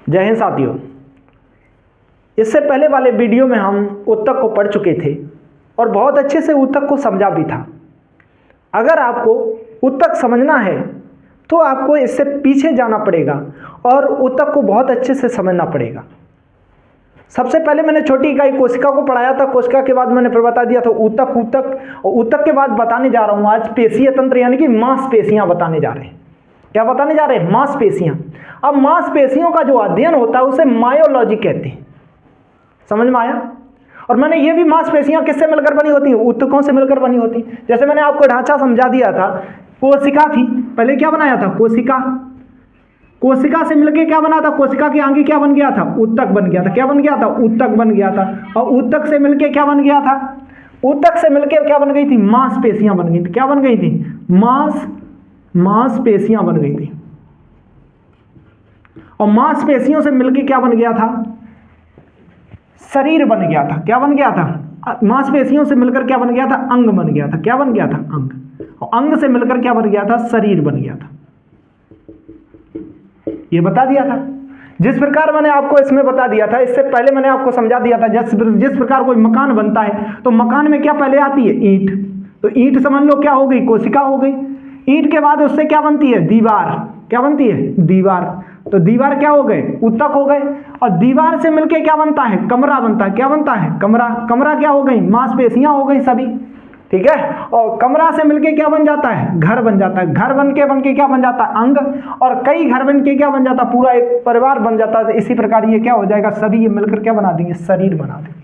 जय हिंद साथियों। इससे पहले वाले वीडियो में हम ऊतक को पढ़ चुके थे और बहुत अच्छे से ऊतक को समझा भी था। अगर आपको ऊतक समझना है तो आपको इससे पीछे जाना पड़ेगा और ऊतक को बहुत अच्छे से समझना पड़ेगा। सबसे पहले मैंने छोटी इकाई कोशिका को पढ़ाया था, कोशिका के बाद मैंने फिर बता दिया था ऊतक और ऊतक के बाद बताने जा रहा हूँ आज पेशीय तंत्र यानी कि मांसपेशियां बताने जा रहे हैं। क्या बताने जा रहे हैं? मांसपेशियां। अब मांसपेशियों का जो अध्ययन होता है उसे मायोलॉजी कहते हैं। समझ में आया? और मैंने ये भी मांसपेशियां किससे मिलकर बनी होती हैं? ऊतकों से मिलकर बनी होती। जैसे मैंने आपको ढांचा समझा दिया था, कोशिका थी, पहले क्या बनाया था? कोशिका। कोशिका से मिलकर क्या बना था? कोशिका के आगे क्या बन गया था? ऊतक बन गया था। क्या बन गया था? ऊतक बन गया था। और ऊतक से मिलकर क्या बन गया था? ऊतक से मिलकर क्या बन गई थी? मांसपेशियां बन गई थी। क्या बन गई थी? मांसपेशियां बन गई थी। और मांसपेशियों से मिलकर क्या बन गया था? शरीर बन गया था। क्या बन गया था? मांसपेशियों से मिलकर क्या बन गया था? अंग बन गया था। क्या बन गया था? अंग। और अंग से मिलकर क्या बन गया था? शरीर बन गया था। ये बता दिया था। जिस प्रकार मैंने आपको इसमें बता दिया था, इससे पहले मैंने आपको समझा दिया था जिस प्रकार कोई मकान बनता है तो मकान में क्या पहले आती है? ईंट। तो ईंट समझ लो क्या हो गई? कोशिका हो गई। ईंट के बाद उससे क्या बनती है? दीवार। क्या बनती है? दीवार। तो दीवार क्या हो गए? ऊतक हो गए। और दीवार से मिलके क्या बनता है? कमरा बनता है। क्या बनता है? कमरा। कमरा क्या हो गई? मांसपेशियां हो गई सभी। ठीक है। और कमरा से मिलके क्या बन जाता है? घर बन जाता है। घर बन के क्या बन जाता है? अंग। और कई घर बन के क्या बन जाता है? पूरा एक परिवार बन जाता है। इसी प्रकार ये क्या हो जाएगा? सभी ये मिलकर क्या बना देंगे? शरीर बना देंगे।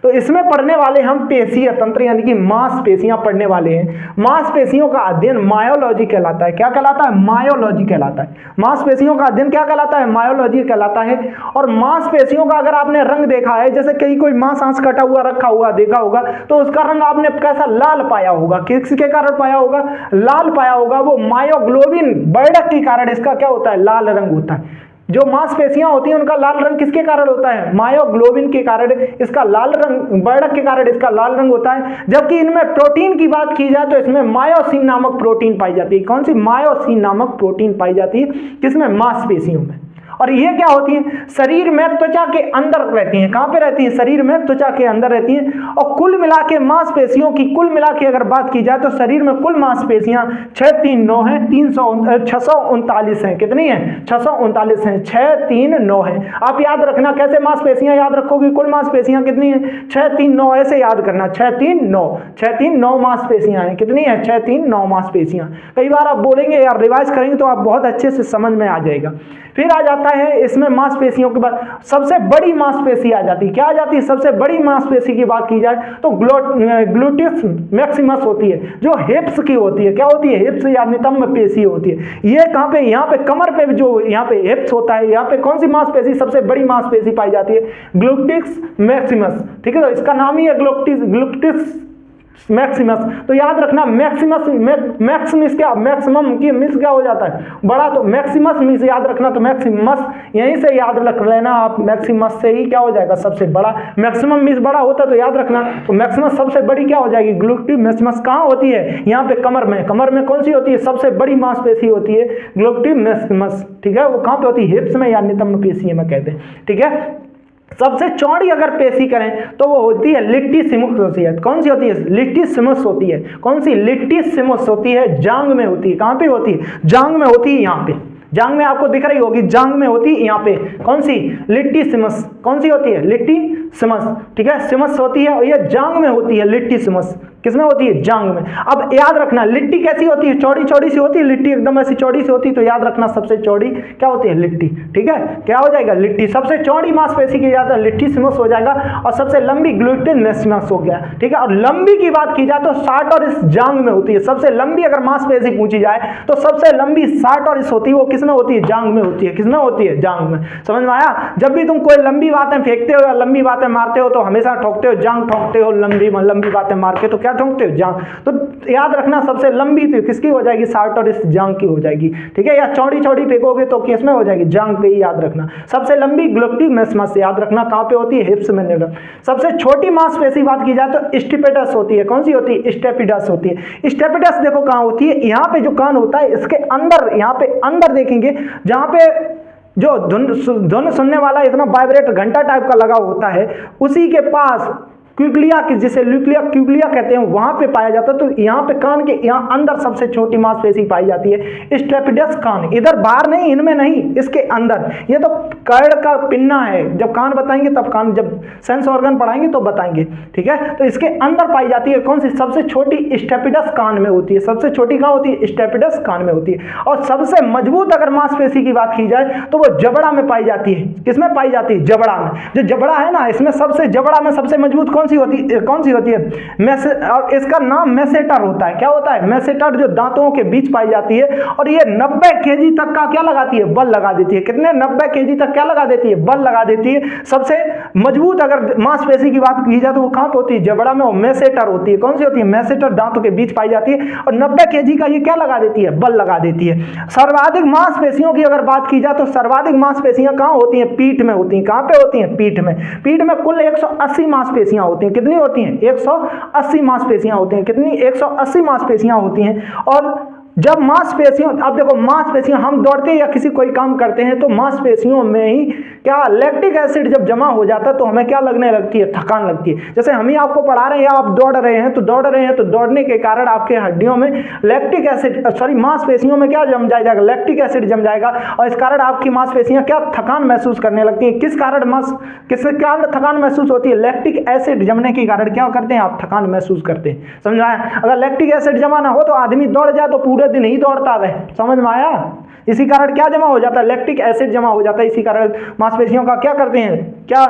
तो इसमें पढ़ने वाले हम पेशीय तंत्र यानी कि मांसपेशियां पढ़ने वाले हैं। मांसपेशियों का अध्ययन मायोलॉजी कहलाता है। क्या कहलाता है? मायोलॉजी कहलाता है। मांसपेशियों का अध्ययन क्या कहलाता है? मायोलॉजी कहलाता है। और मांसपेशियों का अगर आपने रंग देखा है, जैसे कहीं कोई मांस कटा हुआ रखा हुआ देखा होगा तो उसका रंग आपने कैसा? लाल पाया होगा। किसके कारण पाया होगा? लाल पाया होगा। वो मायोग्लोबिन वर्धक के कारण इसका क्या होता है? लाल रंग होता है। जो मांसपेशियां होती हैं उनका लाल रंग किसके कारण होता है? मायोग्लोबिन के कारण इसका लाल रंग, वर्धक के कारण इसका लाल रंग होता है। जबकि इनमें प्रोटीन की बात की जाए तो इसमें मायोसिन नामक प्रोटीन पाई जाती है। कौन सी? मायोसिन नामक प्रोटीन पाई जाती है। किसमें? मांसपेशियों में। और ये क्या होती है? शरीर में त्वचा के अंदर रहती हैं। कहां पे रहती हैं? शरीर में त्वचा के अंदर रहती हैं। और कुल मिला के मांसपेशियों की कुल मिला के अगर बात की जाए तो शरीर में कुल मांसपेशियां 639 है, 639 है। कितनी है? 639 है। 639 है। आप याद रखना। कैसे मांसपेशियां याद रखोगे? कुल मांसपेशियां कितनी है? 639। ऐसे याद करना। 639 मांसपेशियां हैं। कितनी है? 639 मांसपेशियां। कई बार आप बोलेंगे यार रिवाइज करेंगे तो आप बहुत अच्छे से समझ में आ जाएगा। फिर आ जाता है इसमें मांसपेशियों के बाद सबसे बड़ी मांसपेशी आ जाती है। क्या आ जाती है? सबसे बड़ी मांसपेशी की बात की जाए तो ग्लूटिस मैक्सिमस होती है, जो हिप्स की होती है। क्या होती है? हिप्स या नितंब पेशी होती है। ये कहां पे? यहाँ पे कमर पे जो यहाँ पे हिप्स होता है, यहाँ पे कौन सी मांसपेशी सबसे बड़ी मांसपेशी पाई जाती है? ग्लूटिस मैक्सिमस। ठीक है। तो इसका नाम ही है ग्लूटिस मैक्सिमस। तो याद रखना मैक्सिमस क्या? मैक्सिमम की मिस क्या हो जाता है? बड़ा। तो मैक्सिमस मिस याद रखना। तो मैक्सिमस यहीं से याद रख लेना आप। मैक्सिमस से ही क्या हो जाएगा? सबसे बड़ा। मैक्सिमम मिस बड़ा होता है तो याद रखना। तो मैक्सिमस सबसे बड़ी क्या हो जाएगी? ग्लूटिस मैक्सिमस। कहां होती है? यहाँ पे कमर में। कमर में कौन सी होती है? सबसे बड़ी मांसपेशी होती है ग्लूटिस मैक्सिमस। ठीक है। वो कहां पे होती है? हिप्स में या नितंब पेशी में कहते हैं। ठीक है। सबसे चौड़ी अगर पेशी करें तो वो होती है लिट्टिसिमस होती है। कौन सी होती है? लिट्टिसिमस होती है। कौन सी? लिट्टिसिमस होती है। जांग में होती है। कहां पे होती है? जांग में होती है। यहाँ पे जांग में आपको दिख रही होगी। जांग में होती है यहाँ पे। कौन सी? लिट्टिसिमस। कौन सी होती है? लिट्टिसिमस। ठीक है। सिमस होती है और ये जांग में होती है। लिट्टिसिमस किसमें होती है? जांग में। अब याद रखना लिट्टी कैसी होती है? चौड़ी चौड़ी सी होती है। लिट्टी एकदम ऐसी चौड़ी सी होती है। तो याद रखना सबसे चौड़ी क्या होती है? लिट्टी। ठीक है। क्या हो जाएगा? लिट्टी। सबसे चौड़ी मांसपेशी की जाता है लिट्टिसिमस हो जाएगा। और सबसे लंबी ग्लूटिस मैक्सिमस हो गया। ठीक है। और लंबी की बात की जाए तो 60 और इस जांग में होती है। सबसे लंबी अगर मांसपेशी पूछी जाए तो सबसे लंबी 60 और इस होती है। वो किसमें होती है? जांग में होती है। किसमें होती है? जांग में। समझ में आया? जब भी तुम कोई लंबी बातें फेंकते हो या लंबी बातें मारते हो तो हमेशा ठोकते हो जांग ठोकते हो। लंबी बातें मार के तो क्या ठोकते हो? जांग। तो याद रखना सबसे लंबी तो किसकी हो जाएगी? 60 और इस जांग की हो जाएगी। ठीक है। या चौड़ी चौड़ी फेंकोगे तो किसमें हो जाएगी? जांग पे ही याद रखना। सबसे लंबी ग्लूटिस मैक्सिमस याद रखना। कहां पे होती है? हिप्स में। सबसे छोटी मांसपेशी बात की जाए तो स्टेपिडस होती है। कौन सी होती है? स्टेपिडस होती है। स्टेपिडस देखो कहां होती है? यहाँ पे जो कान होता है इसके अंदर, यहाँ पे अंदर देखेंगे जहां पे जो धुन सुनने वाला इतना वाइब्रेट घंटा टाइप का लगा होता है, उसी के पास क्यूग्लिया की, जिसे ल्यूक्लिया क्यूग्लिया कहते हैं, वहां पे पाया जाता है। तो यहाँ पे कान के यहाँ अंदर सबसे छोटी मांसपेशी पाई जाती है स्टेपिडस कान, इधर बाहर नहीं, इनमें नहीं, इसके अंदर। ये तो कर्ण का पिन्ना है, जब कान बताएंगे तब कान, जब सेंस ऑर्गन पढ़ाएंगे तो बताएंगे, ठीक है। तो इसके अंदर पाई जाती है कौन सी? सबसे छोटी स्टेपिडस कान में होती है। सबसे छोटी कहाँ होती है? स्टेपिडस कान में होती है। और सबसे मजबूत अगर मांसपेशी की बात की जाए तो वो जबड़ा में पाई जाती है। किसमें पाई जाती है? जबड़ा में। जो जबड़ा है ना, इसमें सबसे, जबड़ा में सबसे मजबूत कौन सी होती है? और इसका नाम मेसेटर होता है। क्या होता है? मेसेटर, जो दांतों के बीच पाई जाती है। और ये 90 केजी तक का क्या लगाती है? बल लगा देती है। कितने? 90 केजी तक क्या लगा देती है? बल लगा देती है। सबसे मजबूत अगर मांसपेशी की बात की जाए तो वो कहां पे होती है? जबड़ा में। और मेसेटर होती है। कौन सी होती है? मेसेटर, दांतों के बीच पाई जाती है और 90 केजी का ये क्या लगा देती है? बल लगा देती है। सर्वाधिक मांसपेशियों की अगर बात की जाए तो सर्वाधिक मांसपेशियां कहां होती हैं? पीठ में होती हैं। कहां पे होती हैं? पीठ में। पीठ में कुल 180 मांसपेशियां होती हैं। कितनी होती हैं? 180 मांसपेशियां होती हैं। कितनी? 180 मांसपेशियां होती हैं। और जब मांसपेशियों, अब देखो मांसपेशियां, हम दौड़ते हैं या किसी कोई काम करते हैं तो मांसपेशियों में ही क्या लैक्टिक एसिड जब जमा हो जाता है तो हमें क्या लगने लगती है? थकान लगती है। जैसे हम ही आपको पढ़ा रहे हैं या आप दौड़ रहे हैं तो दौड़ने के कारण आपके हड्डियों में लैक्टिक एसिड, सॉरी मांसपेशियों में क्या जम जाएगा? लैक्टिक एसिड जम जाएगा और इस कारण आपकी मांसपेशियां क्या थकान महसूस करने लगती हैं। किस कारण थकान महसूस होती है? लैक्टिक एसिड जमने के कारण क्या करते हैं आप? थकान महसूस करते हैं। समझ आया? अगर लैक्टिक एसिड जमा ना हो तो आदमी दौड़ जाए तो पूरे दिन ही दौड़ता रहे। समझ में आया? इसी कारण क्या जमा हो जाता है? लैक्टिक एसिड जमा हो जाता है। इसी कारण मांसपेशियों का क्या करते हैं? क्या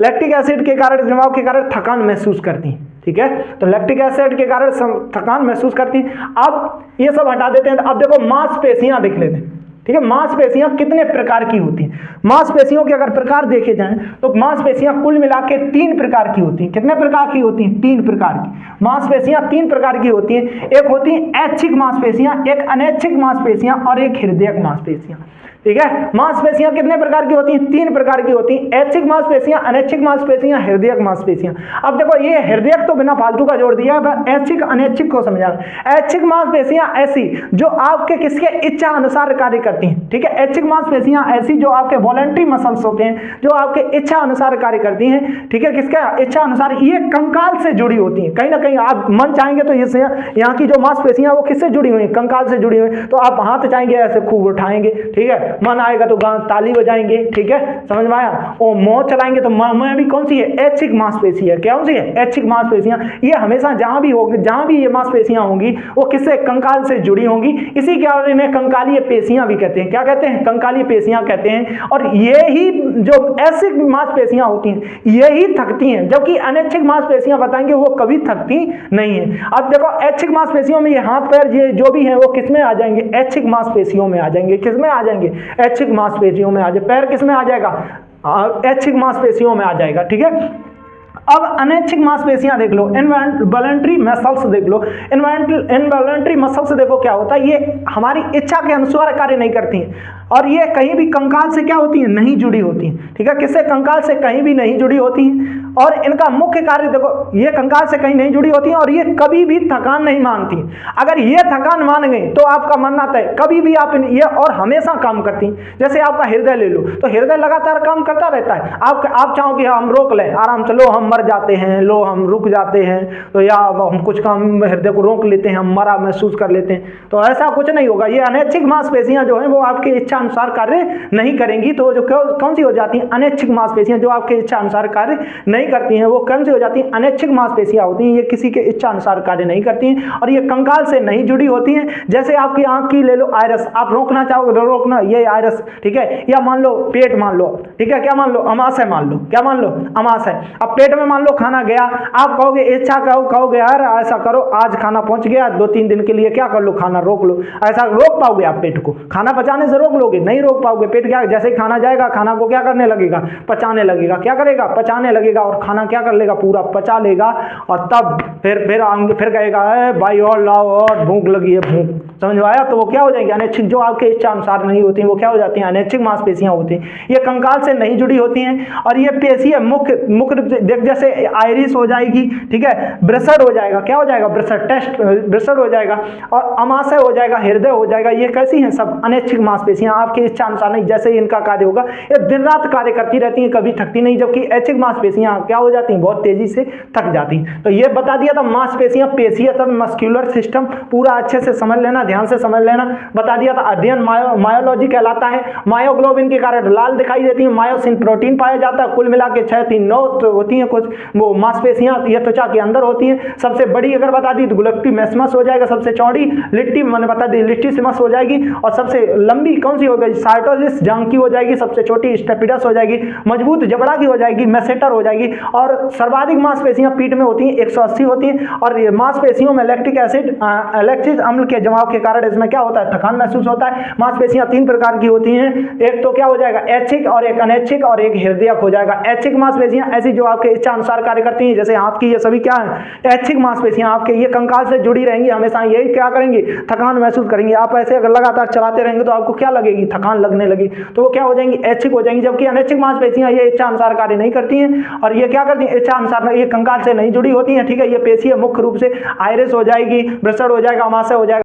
लैक्टिक एसिड के कारण, जमाव के कारण थकान महसूस करती हैं। ठीक है, तो लैक्टिक एसिड के कारण थकान महसूस करती हैं। अब ये सब हटा देते हैं। अब देखो मांसपेशियां देख लेते हैं। ठीक है, मांसपेशियां कितने प्रकार की होती हैं? मांसपेशियों के अगर प्रकार देखे जाएं तो मांसपेशियां कुल मिला के 3 प्रकार की होती हैं। कितने प्रकार की होती हैं? 3 प्रकार की मांसपेशियां 3 प्रकार की होती हैं। एक होती है ऐच्छिक मांसपेशियां, एक अनैच्छिक मांसपेशियां और एक हृदयक मांसपेशियां। ठीक है, मांसपेशियां कितने प्रकार की होती हैं? 3 प्रकार की होती हैं। ऐच्छिक मांसपेशियां, अनैच्छिक मांसपेशियां, हृदयक मांसपेशियां। अब देखो ये हृदयक तो बिना फालतू का जोड़ दिया, ऐच्छिक अनैच्छिक को समझाना। ऐच्छिक मांसपेशियां ऐसी जो आपके किसके इच्छा अनुसार कार्य करती हैं। ठीक है, ऐच्छिक मांसपेशियां ऐसी जो आपके वॉलंटरी मसल्स होते हैं, जो आपके इच्छा अनुसार कार्य करती हैं। ठीक है, किसके इच्छा अनुसार? ये कंकाल से जुड़ी होती हैं। कहीं ना कहीं आप मन चाहेंगे तो इससे यहाँ की जो मांसपेशियां वो किससे जुड़ी हुई हैं? कंकाल से जुड़ी हुई। तो आप हाथ चाहेंगे ऐसे खूब उठाएंगे, ठीक है, मन आएगा तो ताली बजाएंगे। ठीक है, समझ में आया? और मुंह चलाएंगे तो मुंह भी कौन सी है? ऐच्छिक मांसपेशी है। क्या कौन सी है? ऐच्छिक मांसपेशियां। ये हमेशा जहां भी होगी, जहां भी ये मांसपेशियां होंगी वो किससे? कंकाल से जुड़ी होंगी। इसी के बारे में कंकालीय पेशियां भी कहते हैं। क्या कहते हैं? कंकालीय पेशियां कहते हैं। और ये ही जो ऐच्छिक मांसपेशियां होती हैं यही थकती हैं, जबकि अनैच्छिक मांसपेशियां बताएंगे वो कभी थकती नहीं है। अब देखो ऐच्छिक मांसपेशियों में ये हाथ पैर ये जो भी है वो किसमें आ जाएंगे? ऐच्छिक मांसपेशियों में आ जाएंगे। किसमें आ जाएंगे? ऐच्छिक मांसपेशियों में आ जाए। पैर किसमें आ जाएगा? ऐच्छिक मांसपेशियों में आ जाएगा। ठीक है, अब अनैच्छिक मांसपेशियां देख लो, इनवॉलंटरी मसल्स देख लो। इनवॉलंटरी मसल्स देखो क्या होता है, ये हमारी इच्छा के अनुसार कार्य नहीं करती हैं और ये कहीं भी कंकाल से क्या होती हैं? नहीं जुड़ी होती हैं। ठीक है, किससे? कंकाल से कहीं भी नहीं जुड़ी होती हैं। और इनका मुख्य कार्य देखो, ये कंकाल से कहीं नहीं जुड़ी होती हैं और ये कभी भी थकान नहीं मानती। अगर ये थकान मान गई तो आपका मानना तय, कभी भी आप ये और हमेशा काम करती। जैसे आपका हृदय ले लो तो हृदय लगातार काम करता रहता है। आप चाहो कि हम रोक लें, आराम से, लो हम मर जाते हैं, लो हम रुक जाते हैं, तो या हम कुछ काम हृदय को रोक लेते हैं, हम मरा महसूस कर लेते हैं, तो ऐसा कुछ नहीं होगा। ये अनैच्छिक मांसपेशियां जो है वो आपकी इच्छा अनुसार कार्य नहीं करेंगी। तो जो कौन सी हो जाती हैं? अनैच्छिक मांसपेशियां जो आपके इच्छा अनुसार कार्य नहीं करती हैं वो कौन सी हो जाती हैं? अनैच्छिक मांसपेशियां होती हैं। ये किसी के इच्छा अनुसार कार्य नहीं करती हैं और ये कंकाल से नहीं जुड़ी होती हैं। जैसे आपकी आंख की ले लो आयरस, आप रोकना चाहोगे रोकना, ये आयरस, ठीक है, या मान लो पेट मान लो, ठीक है, क्या मान लो? अमाशय मान लो। क्या मान लो? अमाशय। अब पेट में मान लो खाना गया, आप कहोगे इच्छा कहोगे यार ऐसा करो, आज खाना पहुंच गया, 2-3 दिन के लिए क्या कर लो? खाना रोक लो। ऐसा रोक पाओगे आप पेट को? खाना पचाने से रोक लोगे? नहीं रोक पाओगे। पेट क्या, जैसे ही खाना जाएगा खाना को क्या करने लगेगा? पचाने लगेगा। क्या करेगा? पचाने लगेगा और खाना क्या कर लेगा? पूरा पचा लेगा। और तब फिर कहेगा भाई और लाओ और भूख लगी है, भूख। समझ में आया? तो वो क्या हो जाएंगे? अनैच्छिक, जो आपके इच्छा अनुसार नहीं होती वो क्या हो जाती हैं? अनैच्छिक मांसपेशियां होती हैं। ये कंकाल से नहीं जुड़ी होती हैं और ये पेशी मुख्य रूप से देख, जैसे आइरिस हो जाएगी, ठीक है, ब्रेसड हो जाएगा। क्या हो जाएगा? ब्रेसड हो जाएगा और अमाशय हो जाएगा, हृदय हो जाएगा। ये कैसी हैं? सब अनैच्छिक मांसपेशियां। मांसपेशियां आपकी इच्छा अनुसार नहीं, जैसे ही इनका कार्य होगा ये दिन रात कार्य करती रहती हैं, कभी थकती नहीं, जबकि ऐच्छिक मांसपेशियां क्या हो जाती हैं, बहुत तेजी से थक जाती हैं। तो ये बता दिया था मांसपेशियां, पेशीय तंत्र, मस्कुलर सिस्टम, पूरा अच्छे से समझ लेना, ध्यान से समझ लेना। बता दिया था अध्ययन मायोलॉजी कहलाता है। मायोग्लोबिन के कारण लाल दिखाई देती है, मायोसिन प्रोटीन पाया जाता है। कुल मिला के 6 3 9 तो होती हैं कुछ वो मांसपेशियां, ये त्वचा के अंदर होती हैं। सबसे बड़ी अगर बता दी तो गुलक्टी मैस्मस हो जाएगा, सबसे चौड़ी लिट्टी मैंने बता दी लिट्टीसिमस हो जाएगी, और सबसे लंबी कौन सी हो गई, सार्टोजिस जांग की हो जाएगी, सबसे छोटी स्टेपिडस हो जाएगी, मजबूत जबड़ा की हो जाएगी, मेसेटर हो जाएगी। और सर्वाधिक मांसपेशियां पीठ में होती हैं, 180 होती हैं। और ये मांसपेशियों में लैक्टिक एसिड लैक्टिक अम्ल के जमाव के कारण इसमें क्या होता है, थकान महसूस होता है। मांसपेशियां 3 प्रकार की होती हैं, एक तो क्या हो जाएगा ऐच्छिक, और एक अनैच्छिक, और एक हृदयक हो जाएगा। ऐच्छिक मांसपेशियां ऐसी जो आपके इच्छा अनुसार कार्य करती हैं, जैसे हाथ की, ये सभी क्या है ऐच्छिक मांसपेशियां, आपके ये कंकाल से जुड़ी रहेंगी, हमेशा यही क्या करेंगी, थकान महसूस करेंगी। आप ऐसे अगर लगातार चलाते रहेंगे तो आपको क्या लगेगी, थकान लगने लगी, तो वो क्या हो जाएंगी, ऐच्छिक हो जाएंगी। जबकि अनैच्छिक मांसपेशियां ये इच्छा अनुसार कार्य नहीं करती हैं, और ये क्या करती हैं, इच्छा अनुसार, ये कंकाल से नहीं जुड़ी होती हैं, ठीक है। ये पेशी मुख्य रूप से आइरिस हो जाएगी, वृषण हो जाएगा, अमाशय हो जाएगा।